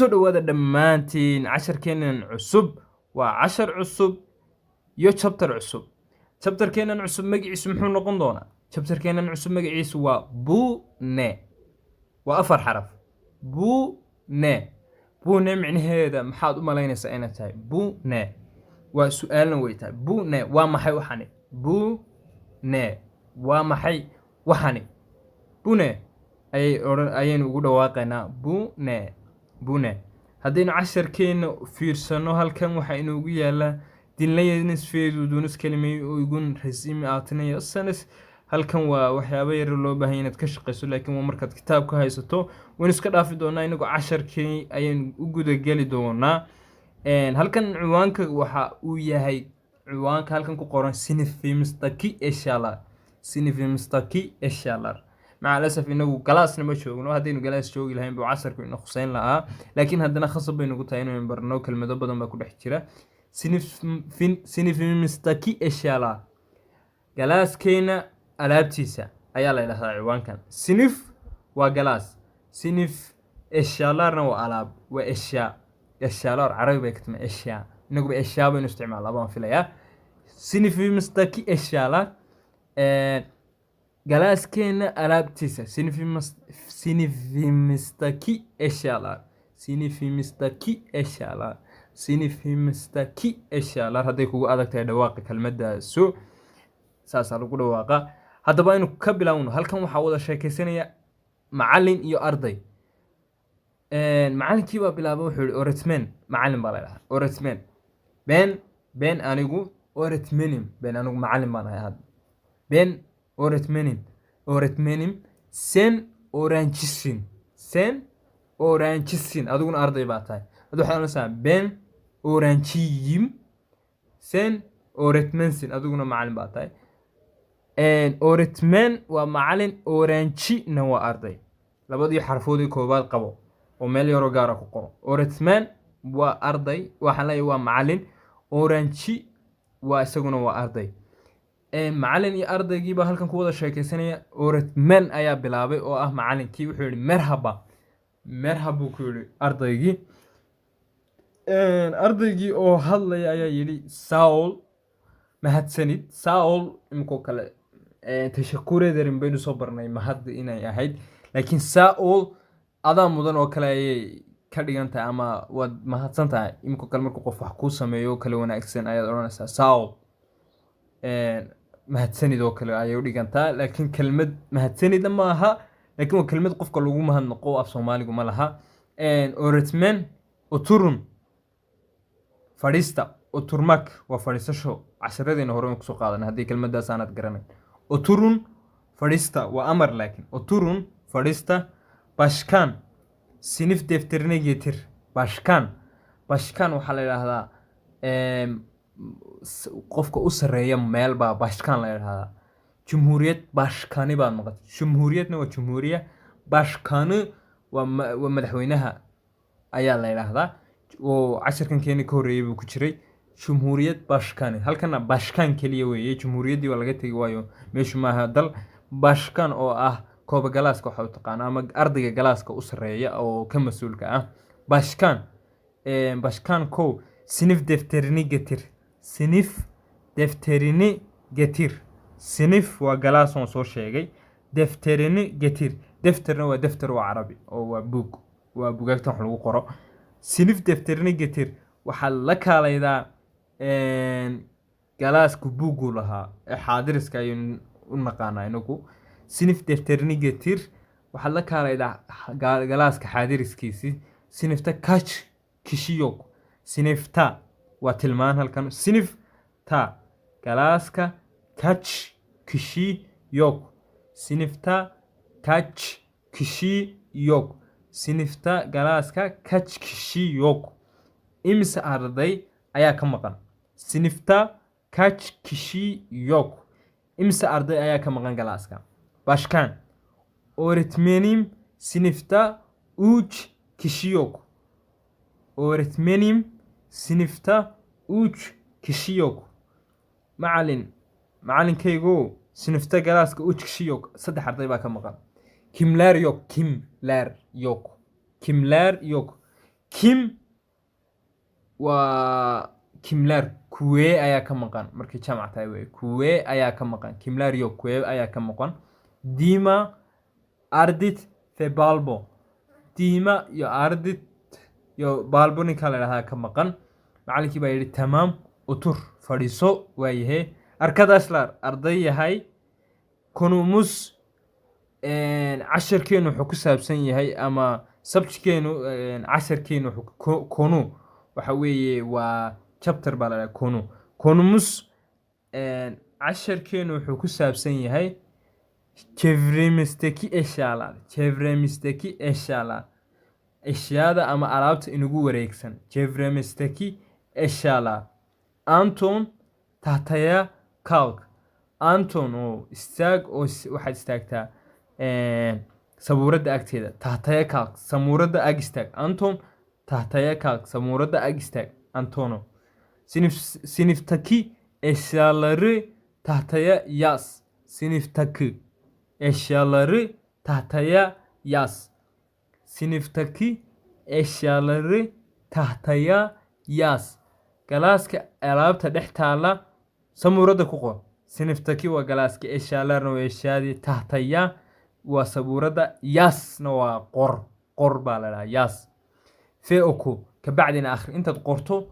kusoo dhawaada dhammaantiin casharkeenan cusub waa cashar cusub iyo chapter cusub. Chapterkeenan cusub magaciisu muxuu noqon doonaa? Chapterkeenan cusub magaciisu waa bune. waa 4 xaraf. bune micnaheeda maxaad u malaynaysaa inay tahay? bune waa su'aalna way tahay. bune waa maxay waxani? bune waa maxay waxani? bune ayaynu ugu dhawaaqaynaa. bune haddaynu casharkeena fiirsano halkan waxa inoogu yaala dinlaynis feedudunus kelimay oo igun rasmi aatinayo sanas. halkan waa waxyaabo yar loo baahan inaad ka shaqeyso, laakiin waa markaad kitaabka haysato waan iska dhaafi doonaa inagoo casharkii ayaan u guda geli doonaa. halkan ciwaanka waxa uu yahay ciwaanka halkan ku qoran sinifimistaki inshallah. sinifimistaki inshallah. مع الأسف إنه قلاصنا ما شو إنه هذين قلاص شو إلهم بعصر كنا خصين لها، لكن هذنا خصب إنه قلت إنه من برنو كلمة بدل ما كل حكيرة سنف مستكي إشياء قلاص كينا ألابتيسا أيلا إلى هذا عوان كان سنف وقلاص سنف إشياء نو ألاب وإشياء عربي بكتم إشياء نقول إشياء بنستعمل أبان في ليا سنف مستكي إشياء galaaskeena alaabtiisa sinifimistaki inshallah. hadday kugu adag tahay dhawaaqa kelmadaasu saasaa lagu dhawaaqa. haddaba aynu ka bilaawno. halkan waxaa wada sheekaysanaya macallin iyo arday. macallinkii baa bilaaba wuxuu yihi oretmen. macallin baa la dhahaa oretmen. ben anigu oretmenim. ben anigu macallin baan ahay hadda. ben öğretmenim sen öğrencisin adiguna arday baa tahay. Hadi waxaan oranaysaa ben öğrenciyim sen öğretmensin adiguna macallin baa tahay. öğretmen waa macallin, öğrencina waa arday. labadii xarfoodii koobaad qabo oo meel yaro gaar ah ku qoro. öğretmen waa arday, waxaan leeyahay waa macallin. öğrenci waa isaguna waa arday. macallin iyo ardaygii baa halkan ku wada sheekaysanaya. öğretmen ayaa bilaabay oo ah macallinkii. wuxuu yidhi merhaba buu ku yidhi ardaygii. ardaygii oo hadlaya ayaa yidhi Saul mahadsanid. Saul imikoo kale tashakkur ederim baynu soo barnay mahad inay ahayd, laakiin Saul adaa mudan oo kale ayay ka dhigan tahay ama waad mahadsan tahay. imikoo kale markuu qof wax kuu sameeyo kale wanaagsan ayaad odhanaysaa Saul. mahadsanid oo kale ayay u dhigantaa, laakiin kelmad mahadsanida ma aha, laakiin waa kelmad qofka lagu mahadnaqo af Soomaaligu ma laha. öğretmen oturun fadhiista. oturmak waa fadhiisasho. casharadeenna hore ku soo qaadanay haddii kelmadaas aanad garanayn. oturun fadhiista waa amar, laakiin oturun fadhiista. başkan sinif defterine getir. başkan waxaa la yidhaahdaa qofka u sareeya meel baa başkan la yiraahdaa. Cumhuriyet başkanı baa maqan. Cumhuriyetna waa cumhuriya, başkanı waa madaxweynaha ayaa la yiraahdaa. oo casharkan keeni ka horeeyay buu ku jiray. Cumhuriyet başkanı. halkana başkan kaliya weeye. Cumhuriyadii waa laga tagi waayo meeshu maaha dal. başkan oo ah kooba galaaska waxa uu taqaan ama ardayga galaaska u sareeya oo ka mas'uulka ah. başkan ko sinif defterini getir. sinif defterini getir. sinif waa galaas oo soo sheegay. defterini getir. defterna waa defter oo carabi oo waa buug. waa buugaagta wax lagu qoro. sinif defterini getir waxaa la kaalaydaa galaaska buugu lahaa ee xaadiriska ayuu u naqaanaa inagu. sinif defterini getir waxaa la kaalaydaa galaaska xaadiriskiisi. sinifta kaç kişi yok. sinifta waa tilmaan halkan. sinifta galaaska kaç kişi yok. sinifta kaç kişi yok. sinifta galaaska kaç kişi yok. imse arday ayaa ka maqan. sinifta kaç kişi yok. imse arday ayaa ka maqan galaaska. başkan öğretmenim sinifta 3 kişi yok. öğretmenim sinifta 3 kişi yok. macallinkaygu sinifta galaaska 3 kişi yok. 3 arday baa ka maqan. kimler yok. Kim waa kimlar, kuwee ayaa ka maqan markii jamac tahay wey. Kuwee ayaa ka maqan, kimlar iyo kuwee ayaa ka maqan. Dima ardit ve balbo, dima iyo ardit iyo balbo ninka la yidhahdaa ka maqan. Macalinkii baa yidhi tamaam utur fadhiiso waayahe. Arkadaşlar arday yahay konumuz casharkeenu wuxuu ku saabsan yahay ama subjectkeenu casharkeenu wuxuu konu waxa weeye waa chapter baa la yidhahdaa konu. Konumuz casharkeenu wuxuu ku saabsan yahay çevremizdeki eşyalar. Çevremizdeki eşyalar. Eşyada ama alaabta inagu wareegsan. Çevremizdeki eşyalar. Anton tahtaya kalk. Anton oo istaag oo waxaad istaagtaa sabuuradda agteeda. Tahtaya kalk. Samuuradda ag istaag. Anton tahtaya kalk. Samuuradda ag istaag. Antono. Sınıftaki eşyaları tahtaya yaz. Sınıftaki eşyaları tahtaya yaz. Sınıftaki eşyaları tahtaya yaz. Galaaska alaabta dhex taala samuurada ku qor. Sınıftaki waa galaaska, eşyalarna waa eşyadii, tahtaya waa sabuurada, yasna waa qor. Qor baa la dhahaa yas. Fee oku kabacdina akhri. Intaad qorto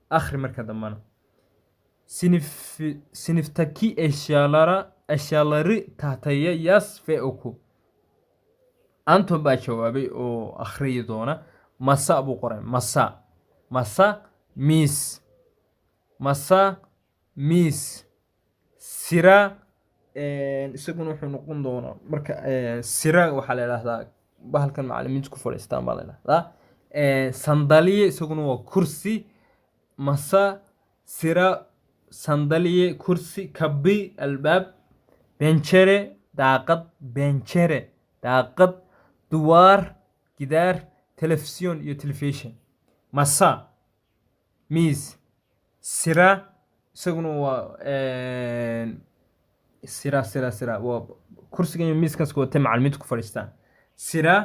akhri marka dambana. Sınıftaki eşyaları tahtaya yaz ve oku. Anton baa jawaabay oo akhriyi doona. Masa buu qoray. Masa. Masa miis. Masa miis. Sira isaguna wuxuu noqon doonaa marka sira waxaa la yidhahdaa bahalkan macallimiintu ku fadhiistaan baa la yidhahdaa. Sandalye isaguna waa kursi. Masa, sira, sandalye, kursi, kabbi, albaab, bencere, daaqad, bencere, daaqad, duwaar, gidaar, telefisyon iyo telefishin. Masa, miis, sira, isaguna waa sira waa kursigan iyo miiskan isku watay macallimiintu ku fadhiistaan. Sira,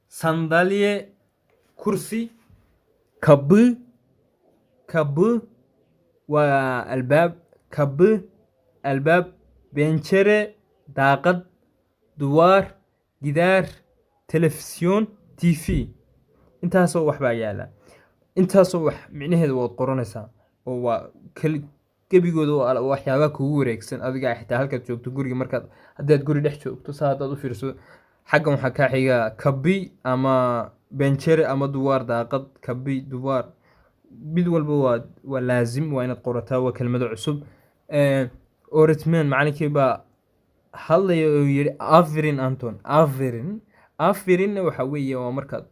sandalye, kursi, kabbi, kabbi waa albaab, kabbi, albaab, bencere, daaqad, duwaar, gidaar, telefisyon, TV. Intaasoo wax baa yaala. Intaasoo wax micnaheedu waad qoranaysaa oo waa gebigooda waxyaabaha kugu wareegsan adiga xitaa halkaad joogto guriga markaad haddaad guri dhex joogto saa haddaad u fiirso xaggan waxaa kaa xiga kabbi ama bencere ama duwaar, daaqad, kabbi, duwaar. mid walba waa laazim waa inaad qorataa, waa kelmado cusub. Oritman macalinkii baa hadlaya oo yidhi afirin Anton. Afirinna waxa weeye waa markaad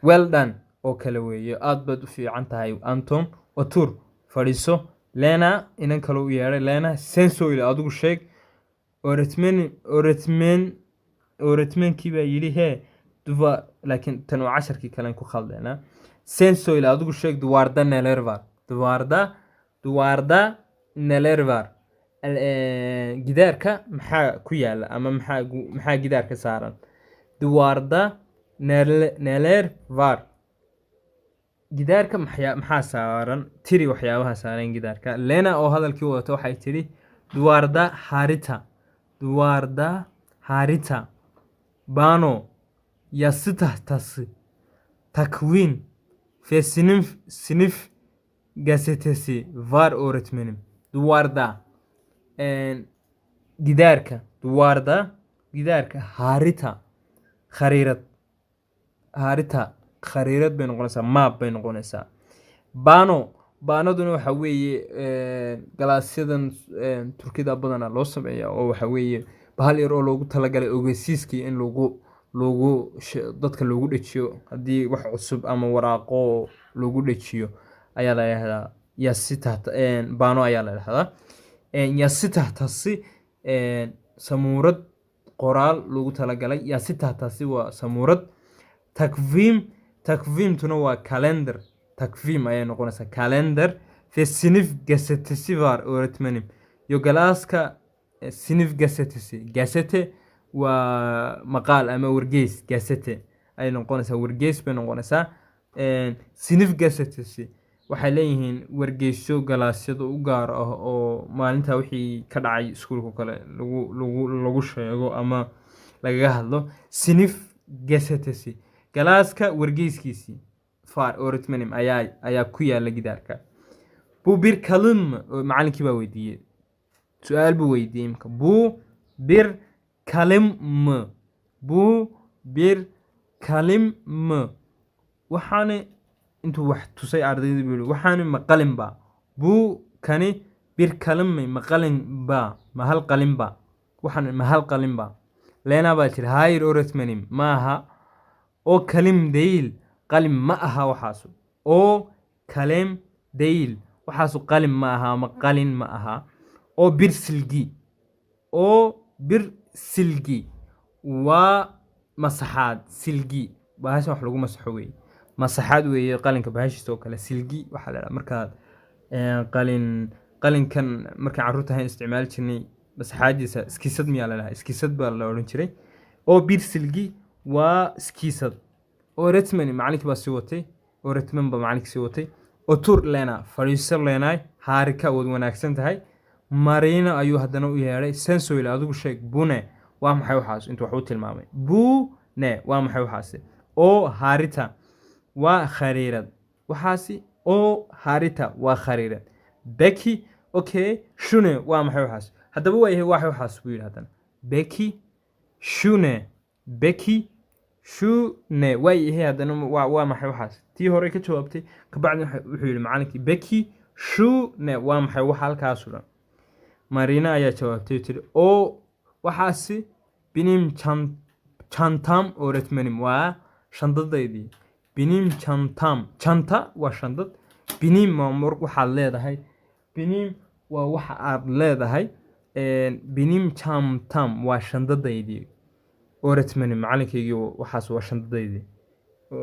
well done oo kale weeye, aad baad u fiican tahay Anton. Otur fadhiiso. Lena inan kale u yeedhay. Lena sensoil adigu sheeg. Oritmankii baa yidhi hee duva, laakiin tan waa casharkii kalen ku khaldeenaa. Sensoil adigu sheeg. Duwaarda neler var. Duwaarda neler var. Gidaarka maxaa ku yaala ama maxaa gidaarka saaran? Duwaarda neler var. Gidaarka maxaa saaran? Tiri waxyaabaha saaran gidaarka. Lena oo hadalkii wadato waxay tiri duwaarda harita. Duwaarda harita. Bano yası tahtası. Takvim ve sınıf gazetesi var öğretmenim. Duvarda gidaarka. Duvarda gidaarka. Harita khariirad. Harita khariirad bay noqonaysaa, map bay noqonaysaa. Baanaduna waxa weeye galaasyadan Turkida badanaa loo sameeyaa oo waxa weeye bahal yar oo loogu talagalay ogeysiiskii in dadka loogu dhajiyo haddii wax cusub ama waraaqo loogu dhajiyo ayaa la yidhahdaa yasitahta. Baano ayaa la yidhahdaa. Yasitahtasi samuurad qoraal loogu talagalay. Yasitahtasi waa samuurad. Takvimtuna waa calendar. Takvim ayay noqonaysaa calendar. Ve sınıf gazetesi var öğretmenim. Yo galaaska sınıf gazetesi. Gazete waa maqaal ama wargeys. Gazete ay noqonaysaa wargeys bay noqonaysaa. Sinif gazetesi waxay leeyihiin wargeysyo galaasyada u gaar ah oo maalintaa wixii ka dhacay iskuulka kale lagu sheego ama lagaga hadlo. Sinif gazetesi galaaska wargeyskiisii far öğretmenim ayaa ku yaala gidaarka. Bu bir kalın mı? Macalinkii baa weydiiyey. Su'aal buu weydiiyey imka. Bu bir kalem mı? Bu bir kalem mı? Waxaana intuu wax tusay ardayda buu yidhi waxaani ma qalin baa? Bu kani bir kalem mi? Ma qalin baa? Ma hal qalin baa? Waxaan ma hal qalin baa? Lena baa tiri hayır öğretmenim maaha. O kalem değil. Qalin ma aha waxaasu. O kalem değil. Waxaasu qalin ma aha ama qalin ma aha. O bir silgi. O bir silgi. Waa masaxaad silgi. Bahashan wax lagu masaxo weeye. Masaxaad weeye qalinka bahashiisa oo kale. Silgi waxaa la dhahaa markaad qalinkan markaan carruurta ahayn isticmaali jirnay masaxaadiisa iskiisad miyaa la dhahaa. Iskiisad baa la odhan jiray. O bir silgi waa iskiisad. Öğretmenim macalinkii baa sii watay. Öğretmen baa macalinkii sii watay. Otur Lena fadhiiso Leenaay harika waad wanaagsan tahay. Marina ayuu haddana u yeedhay. Sen söyle adigu sheeg bune waa maxay waxaas intuu wax u tilmaamay. Bu ne waa maxay waxaasi. O harita waa khariirad. Waxaasi o harita waa khariirad. Beki okay shune waa maxay waxaas. Haddaba waa yahay waxaas buu yidhi haddana. Beki shune Beki shune waa yahay haddana waa maxay waxaas. Tii hore ka jawaabtay kabacdi wuxuu yidhi macalinkii Beki shune waa maxay waxa halkaas u dhan. Marina ayaa jawaabtay tiri o waxaasi benim çantam öğretmenim waa shandadaydii. Benim çantam. Çanta waa shandad. Benim waxaad leedahay. Benim waa waxa aad leedahay. Benim çantam waa shandadaydii. Öğretmenim macalinkaygii waxaas waa shandadaydii.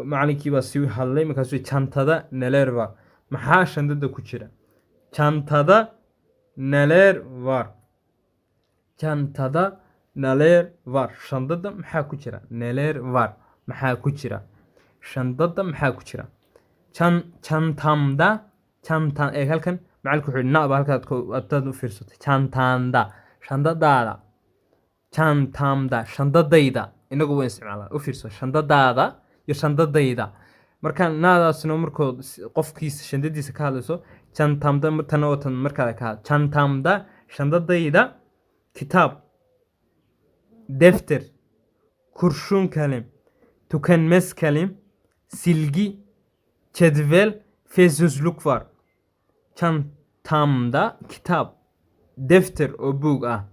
Macalinkii baa sii hadlay markaasuu çantada neler var. Maxaa shandada ku jira? Çantada neler var? Çantada neler var? Shandada maxaa ku jira? Neler var? Maxaa ku jira? Shandada maxaa ku jira? Çantamda halkan macalinku wuxuu na ba halkaad u fiirsatay. Çantanda shandadaada. Çantamda shandadayda inagu waan isticmaalaa u fiirso shandadaada iyo shandadayda. Markaan naadaasna markood qofkiisa shandadiisa ka hadlayso çantamda tan oo tan markaad ka hadlo. Çantamda shandadayda kitap, defter, kurşun kalem, tükenmez kalem, silgi, cetvel ve sözlük var. Çantamda kitap, defter o buug ah.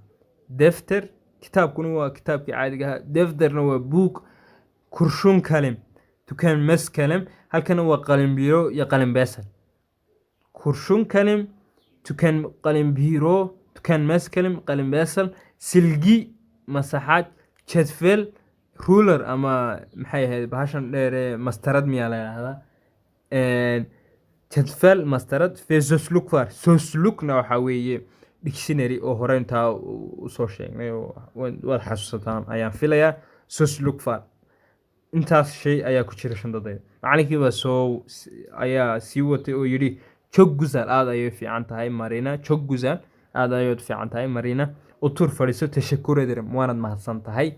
Defter kitaabkuna waa kitaabkii caadiga ahaa. Defterna waa buug. Kurşun kalem, tükenmez kalem. Halkana waa qalin biro iyo qalin beesal. Kurşun kalem, qalin biro, tükenmez kalem, qalin beesal. Silgi masaxaad, cetvel, ruler ama maxay ahayd bahashan dheer mastarad miyaa la yidhaahdaa. Cetvel mastarad ve sözlük var. Sözlükna waxaa weeye dictionary oo hore intaa usoo sheegnay oo waad xasuusataan ayaan filayaa. Sözlük var. Intaas shay ayaa ku jira shandadayda. Macalinkii baa ayaa sii watay oo yidhi çok güzel aad ayay fiican tahay Marina. Çok güzel aad ayaad fiican tahay Marina. Otur fadhiiso teşekkür ederim waanad mahadsan tahay.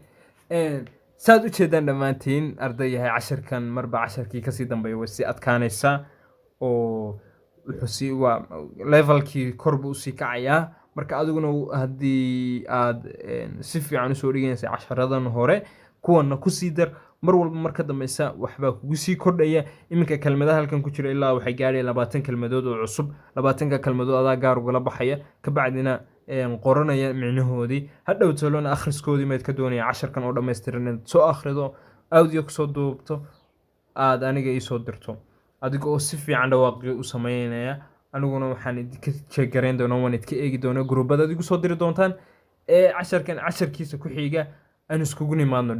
Saad u jeedaan dhammaantiin ardayahay casharkan marba casharkii kasii dambeeya way sii adkaanaysaa oo wuxuu waa levelkii kor buu usii kacayaa. Marka adiguna haddii aad si fiican usoo dhiganaysa casharadan hore kuwana kusii dar mar walba marka dambeysa waxbaa kugu sii kordhaya. Iminka kelmadaha halkan ku jira ilaa waxay gaadhayaan 20 kelmadood oo cusub. 20ka kelmadood adaa gaar ugala baxaya kabacdina qoranaya micnahoodii. Hadhow talona akhriskoodii mayd ka doonaya casharkan oo dhammaystiran soo akhrido audio kusoo duubto aad aniga ii soo dirto adiga oo si fiican dhawaaqi u sameynaya. Aniguna waxaan idinka sheegareyn doonaa waan idinka eegi doonaa gruubada igu soo diri doontaan casharkan casharkiisa ku xiga aan iskugu nimaadno.